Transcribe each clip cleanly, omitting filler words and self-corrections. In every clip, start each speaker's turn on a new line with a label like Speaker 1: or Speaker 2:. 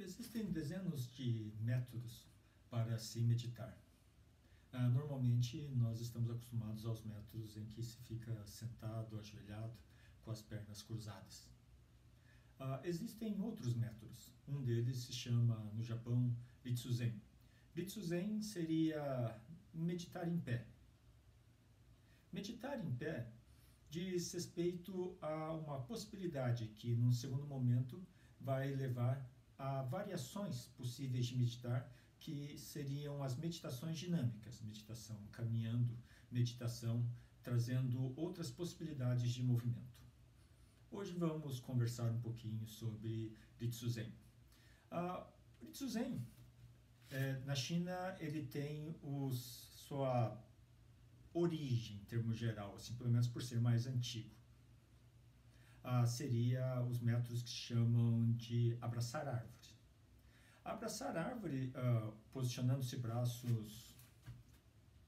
Speaker 1: Existem dezenas de métodos para se meditar. Normalmente nós estamos acostumados aos métodos em que se fica sentado, ajoelhado, com as pernas cruzadas. Existem outros métodos. Um deles se chama, no Japão, Ritsuzen. Ritsuzen seria meditar em pé. Meditar em pé diz respeito a uma possibilidade que, num segundo momento, vai levar a variações possíveis de meditar, que seriam as meditações dinâmicas, meditação caminhando, meditação trazendo outras possibilidades de movimento. Hoje vamos conversar um pouquinho sobre Ritsuzen. Ritsuzen, na China, ele tem sua origem, em termo geral, assim, pelo menos por ser mais antigo. Seria os métodos que se chamam de abraçar árvore. Abraçar árvore, posicionando-se braços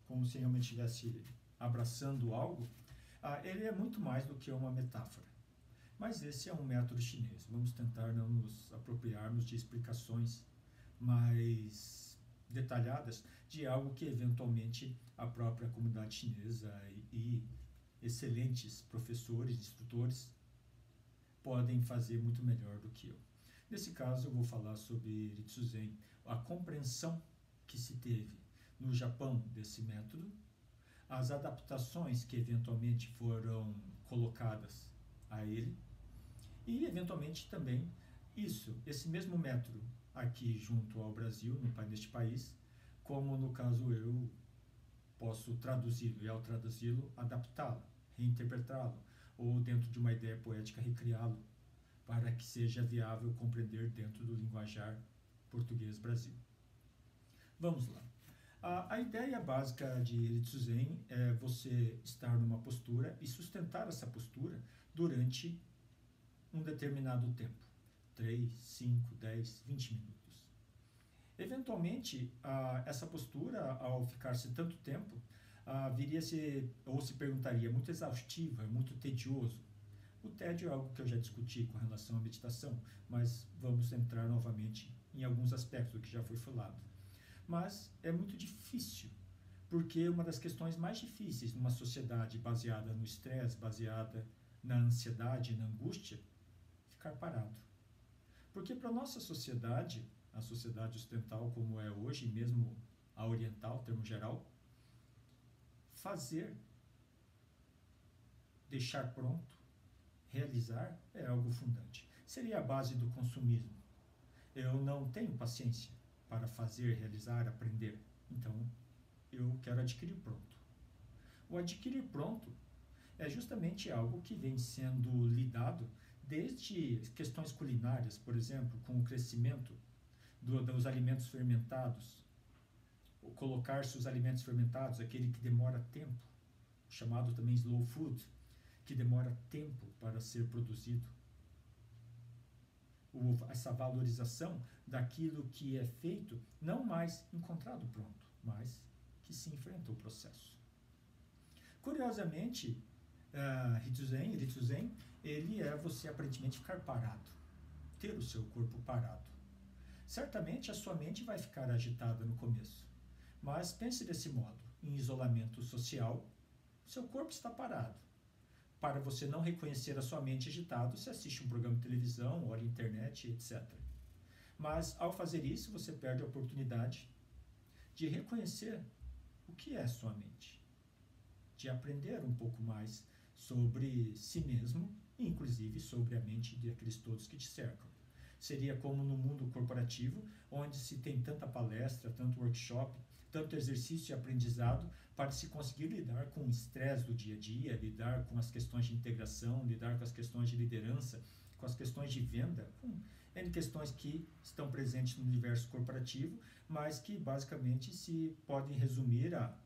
Speaker 1: como se realmente estivesse abraçando algo, ele é muito mais do que uma metáfora. Mas esse é um método chinês. Vamos tentar não nos apropriarmos de explicações mais detalhadas de algo que eventualmente a própria comunidade chinesa e excelentes professores, instrutores podem fazer muito melhor do que eu. Nesse caso eu vou falar sobre Ritsuzen, a compreensão que se teve no Japão desse método, as adaptações que eventualmente foram colocadas a ele e eventualmente também esse mesmo método aqui junto ao Brasil, neste país, como no caso eu posso traduzi-lo e ao traduzi-lo adaptá-lo, reinterpretá-lo ou dentro de uma ideia poética recriá-lo para que seja viável compreender dentro do linguajar português Brasil. Vamos lá. A ideia básica de Ritsuzen é você estar numa postura e sustentar essa postura durante um determinado tempo, 3, 5, 10, 20 minutos. Eventualmente, essa postura, ao ficar-se tanto tempo, viria-se, ou se perguntaria, muito exaustiva, muito tedioso. O tédio é algo que eu já discuti com relação à meditação, mas vamos entrar novamente em alguns aspectos do que já foi falado. Mas é muito difícil, porque uma das questões mais difíceis numa sociedade baseada no estresse, baseada na ansiedade, na angústia, ficar parado. Porque para a nossa sociedade, a sociedade ocidental como é hoje, e mesmo a oriental, em termo geral, fazer, deixar pronto, realizar é algo fundante. Seria a base do consumismo. Eu não tenho paciência para fazer, realizar, aprender. Então, eu quero adquirir pronto. O adquirir pronto é justamente algo que vem sendo lidado desde questões culinárias, por exemplo, com o crescimento dos alimentos fermentados, colocar-se os alimentos fermentados, aquele que demora tempo, chamado também slow food, que demora tempo para ser produzido. Essa valorização daquilo que é feito, não mais encontrado pronto, mas que se enfrenta o processo. Curiosamente, Ritsuzen, ele é você aparentemente ficar parado, ter o seu corpo parado. Certamente a sua mente vai ficar agitada no começo, mas pense desse modo, em isolamento social, seu corpo está parado. Para você não reconhecer a sua mente agitada, você assiste um programa de televisão, olha a internet, etc. Mas, ao fazer isso, você perde a oportunidade de reconhecer o que é sua mente, de aprender um pouco mais sobre si mesmo, e inclusive sobre a mente daqueles todos que te cercam. Seria como no mundo corporativo, onde se tem tanta palestra, tanto workshop, tanto exercício e aprendizado para se conseguir lidar com o estresse do dia a dia, lidar com as questões de integração, lidar com as questões de liderança, com as questões de venda, com N questões que estão presentes no universo corporativo, mas que basicamente se podem resumir a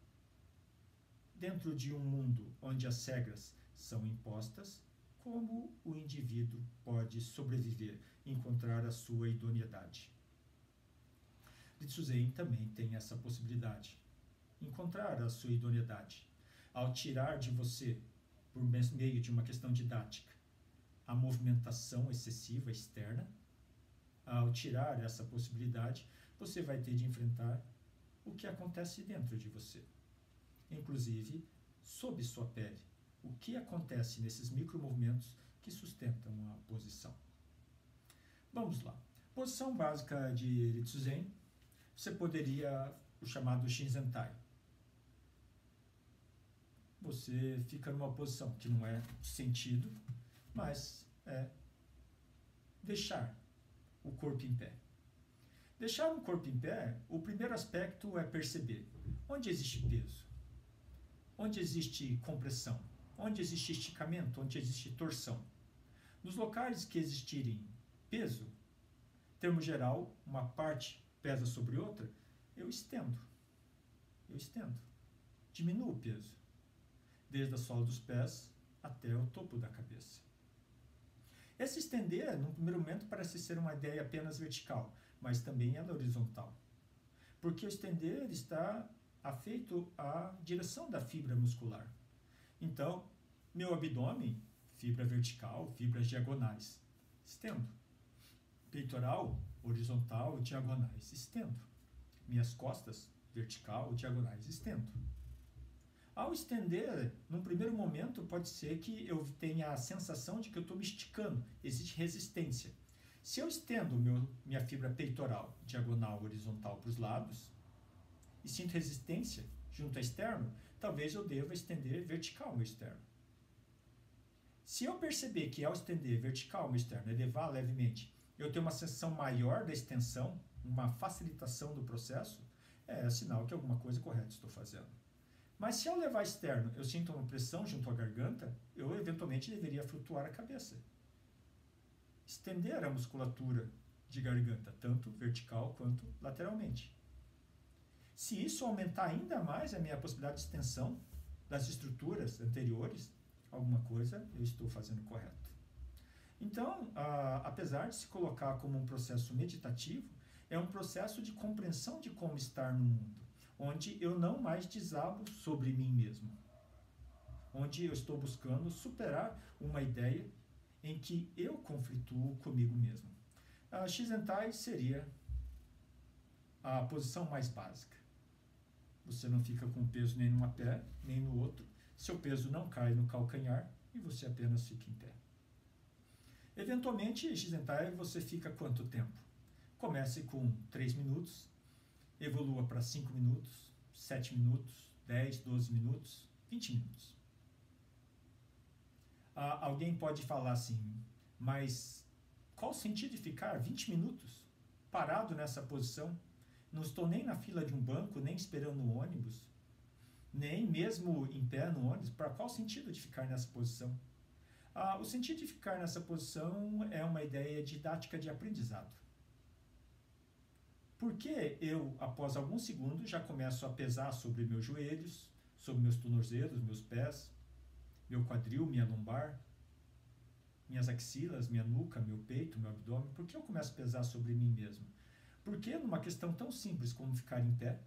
Speaker 1: dentro de um mundo onde as regras são impostas, como o indivíduo pode sobreviver, encontrar a sua idoneidade. Ritsuzen também tem essa possibilidade. Encontrar a sua idoneidade. Ao tirar de você, por meio de uma questão didática, a movimentação excessiva externa, Ao tirar essa possibilidade, você vai ter de enfrentar o que acontece dentro de você, inclusive sob sua pele. O que acontece nesses micromovimentos que sustentam a posição. Vamos lá. Posição básica de Ritsuzen, você poderia o chamado Shinzentai. Você fica numa posição que não é sentido, mas é deixar o corpo em pé. Deixar o corpo em pé, o primeiro aspecto é perceber onde existe peso, onde existe compressão, onde existe esticamento, onde existe torção. Nos locais que existirem peso, termo geral, uma parte pesa sobre outra, eu estendo. Diminuo o peso, desde a sola dos pés até o topo da cabeça. Esse estender, no primeiro momento, parece ser uma ideia apenas vertical, mas também ela é horizontal. Porque o estender está afeito à direção da fibra muscular. Então, meu abdômen, fibra vertical, fibras diagonais, estendo. Peitoral, horizontal, diagonais, estendo. Minhas costas, vertical, diagonais, estendo. Ao estender, num primeiro momento, pode ser que eu tenha a sensação de que eu estou me esticando, existe resistência. Se eu estendo minha fibra peitoral, diagonal, horizontal para os lados, e sinto resistência junto ao externo, talvez eu deva estender vertical meu externo. Se eu perceber que ao estender vertical meu externo, elevar levemente, eu tenho uma sensação maior da extensão, uma facilitação do processo, é sinal que alguma coisa correta estou fazendo. Mas se ao levar externo eu sinto uma pressão junto à garganta, eu eventualmente deveria flutuar a cabeça. Estender a musculatura de garganta, tanto vertical quanto lateralmente. Se isso aumentar ainda mais a minha possibilidade de extensão das estruturas anteriores, alguma coisa eu estou fazendo correto. Então, apesar de se colocar como um processo meditativo, é um processo de compreensão de como estar no mundo, onde eu não mais desabo sobre mim mesmo, onde eu estou buscando superar uma ideia em que eu conflituo comigo mesmo. A Shinzentai seria a posição mais básica. Você não fica com peso nem numa pé, nem no outro. Seu peso não cai no calcanhar e você apenas fica em pé. Eventualmente, Shinzentai você fica quanto tempo? Comece com 3 minutos, evolua para 5 minutos, 7 minutos, 10, 12 minutos, 20 minutos. Alguém pode falar assim, mas qual o sentido de ficar 20 minutos parado nessa posição? Não estou nem na fila de um banco, nem esperando um ônibus, nem mesmo em pé no ônibus. Para qual o sentido de ficar nessa posição? O sentido de ficar nessa posição é uma ideia didática de aprendizado. Porque eu, após alguns segundos, já começo a pesar sobre meus joelhos, sobre meus tornozelos, meus pés, meu quadril, minha lombar, minhas axilas, minha nuca, meu peito, meu abdômen. Por que eu começo a pesar sobre mim mesmo? Porque numa questão tão simples como ficar em pé,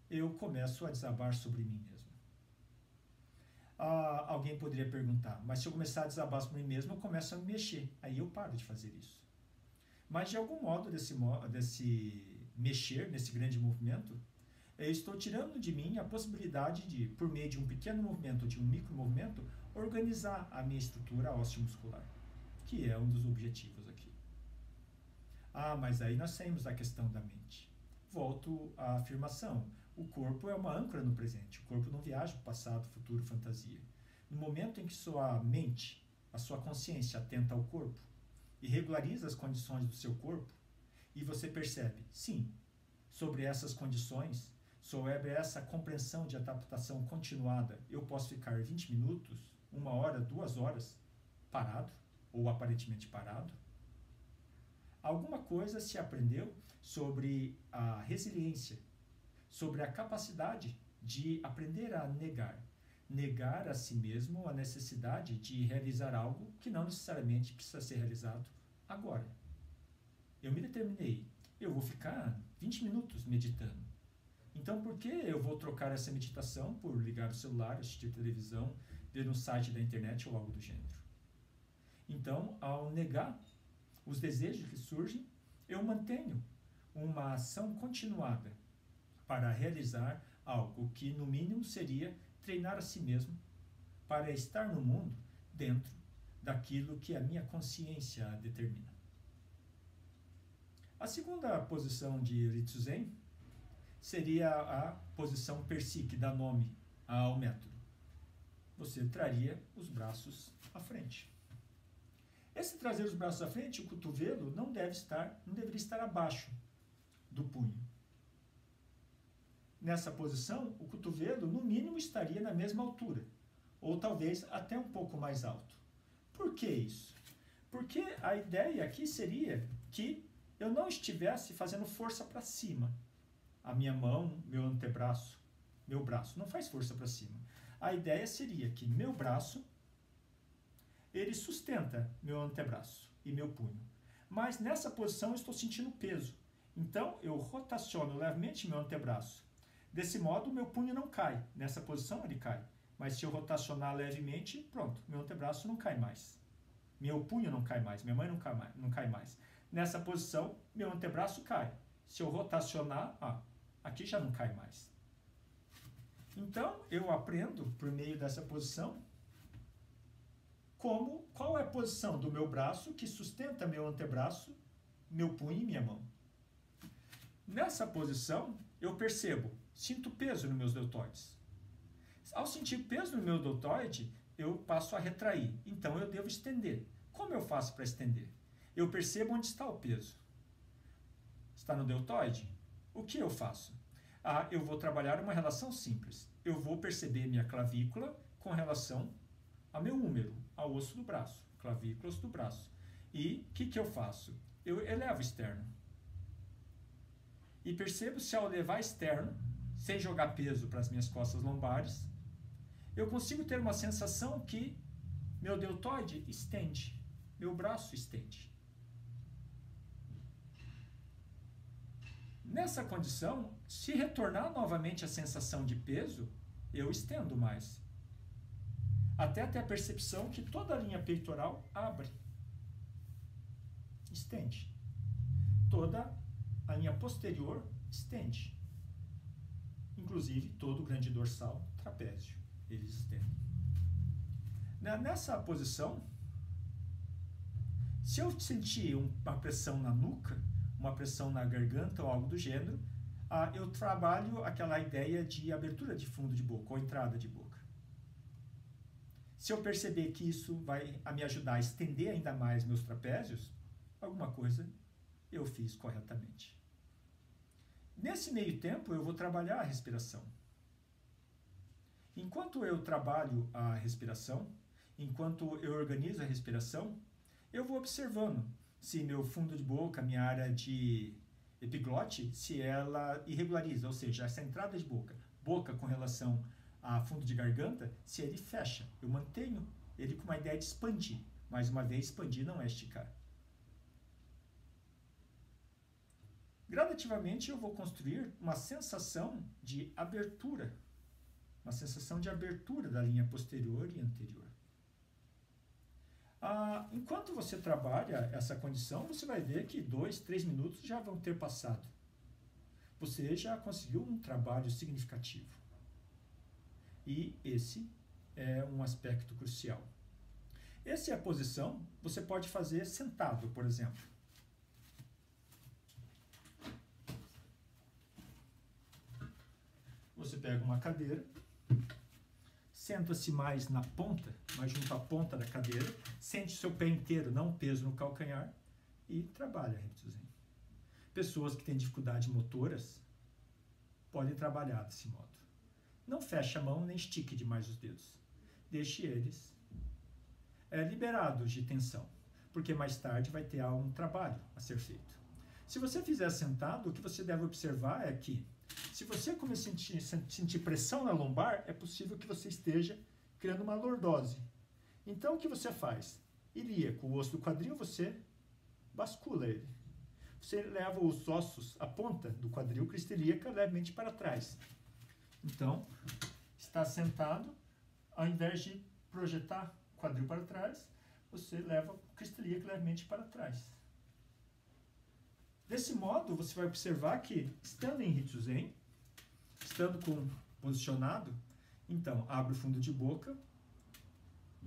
Speaker 1: eu começo a desabar sobre mim mesmo. Alguém poderia perguntar, mas se eu começar a desabar sobre mim mesmo, eu começo a me mexer. Aí eu paro de fazer isso. Mas de algum modo, desse mexer, nesse grande movimento, eu estou tirando de mim a possibilidade de, por meio de um pequeno movimento, de um micromovimento, organizar a minha estrutura ósseo-muscular, que é um dos objetivos aqui. Mas aí nós saímos da questão da mente. Volto à afirmação. O corpo é uma âncora no presente. O corpo não viaja para o passado, futuro, fantasia. No momento em que sua mente, a sua consciência atenta ao corpo e regulariza as condições do seu corpo, e você percebe, sim, sobre essas condições, sobre essa compreensão de adaptação continuada, eu posso ficar 20 minutos, 1 hora, 2 horas, parado, ou aparentemente parado. Alguma coisa se aprendeu sobre a resiliência, sobre a capacidade de aprender a negar a si mesmo a necessidade de realizar algo que não necessariamente precisa ser realizado agora. Eu me determinei, eu vou ficar 20 minutos meditando. Então, por que eu vou trocar essa meditação por ligar o celular, assistir televisão, ver um site da internet ou algo do gênero? Então, ao negar os desejos que surgem, eu mantenho uma ação continuada para realizar algo que, no mínimo, seria treinar a si mesmo para estar no mundo dentro daquilo que a minha consciência determina. A segunda posição de Ritsuzen seria a posição per-si, que dá nome ao método. Você traria os braços à frente. Esse trazer os braços à frente, o cotovelo não deveria estar abaixo do punho. Nessa posição, o cotovelo, no mínimo, estaria na mesma altura, ou talvez até um pouco mais alto. Por que isso? Porque a ideia aqui seria que eu não estivesse fazendo força para cima. A minha mão, meu antebraço, meu braço, não faz força para cima. A ideia seria que meu braço, ele sustenta meu antebraço e meu punho. Mas nessa posição eu estou sentindo peso. Então eu rotaciono levemente meu antebraço. Desse modo, meu punho não cai. Nessa posição ele cai. Mas se eu rotacionar levemente, pronto, meu antebraço não cai mais. Meu punho não cai mais, minha mão não cai mais. Nessa posição, meu antebraço cai. Se eu rotacionar, aqui já não cai mais. Então, eu aprendo, por meio dessa posição, qual é a posição do meu braço que sustenta meu antebraço, meu punho e minha mão. Nessa posição, eu percebo, sinto peso nos meus deltoides. Ao sentir peso no meu deltoide, eu passo a retrair. Então, eu devo estender. Como eu faço para estender? Eu percebo onde está o peso. Está no deltoide? O que eu faço? Eu vou trabalhar uma relação simples. Eu vou perceber minha clavícula com relação ao meu húmero, ao osso do braço. Clavícula, osso do braço. E o que eu faço? Eu elevo externo. E percebo se ao levar externo, sem jogar peso para as minhas costas lombares, eu consigo ter uma sensação que meu deltoide estende, meu braço estende. Nessa condição, se retornar novamente a sensação de peso, eu estendo mais. Até ter a percepção que toda a linha peitoral abre. Estende. Toda a linha posterior estende. Inclusive, todo o grande dorsal, trapézio, eles estendem. Nessa posição, se eu sentir uma pressão na nuca, uma pressão na garganta ou algo do gênero, eu trabalho aquela ideia de abertura de fundo de boca ou entrada de boca. Se eu perceber que isso vai me ajudar a estender ainda mais meus trapézios, alguma coisa eu fiz corretamente. Nesse meio tempo, eu vou trabalhar a respiração. Enquanto eu trabalho a respiração, enquanto eu organizo a respiração, eu vou observando se meu fundo de boca, minha área de epiglote, se ela irregulariza, ou seja, essa entrada de boca, boca com relação a fundo de garganta, se ele fecha. Eu mantenho ele com uma ideia de expandir. Mais uma vez, expandir não é esticar. Gradativamente eu vou construir uma sensação de abertura. Uma sensação de abertura da linha posterior e anterior. Enquanto você trabalha essa condição, você vai ver que 2, 3 minutos já vão ter passado. Você já conseguiu um trabalho significativo. E esse é um aspecto crucial. Essa é a posição, você pode fazer sentado, por exemplo. Você pega uma cadeira, senta-se mais na ponta, mais junto à ponta da cadeira, sente o seu pé inteiro, não um peso no calcanhar, e trabalha a Ritsuzen. Pessoas que têm dificuldades motoras podem trabalhar desse modo. Não feche a mão nem estique demais os dedos. Deixe eles liberados de tensão, porque mais tarde vai ter um trabalho a ser feito. Se você fizer sentado, o que você deve observar é que se você começar a sentir pressão na lombar, é possível que você esteja criando uma lordose. Então, o que você faz? Ilíaco, o osso do quadril, você bascula ele. Você leva os ossos, a ponta do quadril crista ilíaca, levemente para trás. Então, está sentado, ao invés de projetar o quadril para trás, você leva o crista ilíaco levemente para trás. Desse modo, você vai observar que, estando em Hitsuzen, estando posicionado, então, abro o fundo de boca,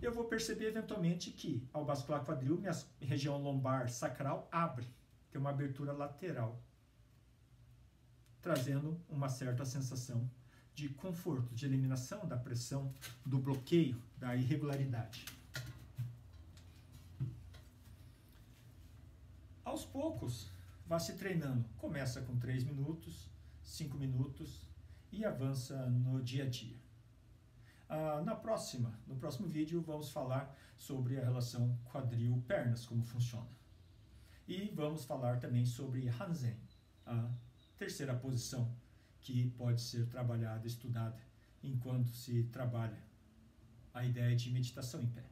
Speaker 1: eu vou perceber eventualmente que, ao bascular quadril, minha região lombar sacral abre, tem uma abertura lateral, trazendo uma certa sensação de conforto, de eliminação da pressão, do bloqueio, da irregularidade. Aos poucos, vá se treinando. Começa com 3 minutos, 5 minutos e avança no dia a dia. No próximo vídeo, vamos falar sobre a relação quadril-pernas, como funciona. E vamos falar também sobre Hanzen, a terceira posição que pode ser trabalhada, estudada, enquanto se trabalha a ideia de meditação em pé.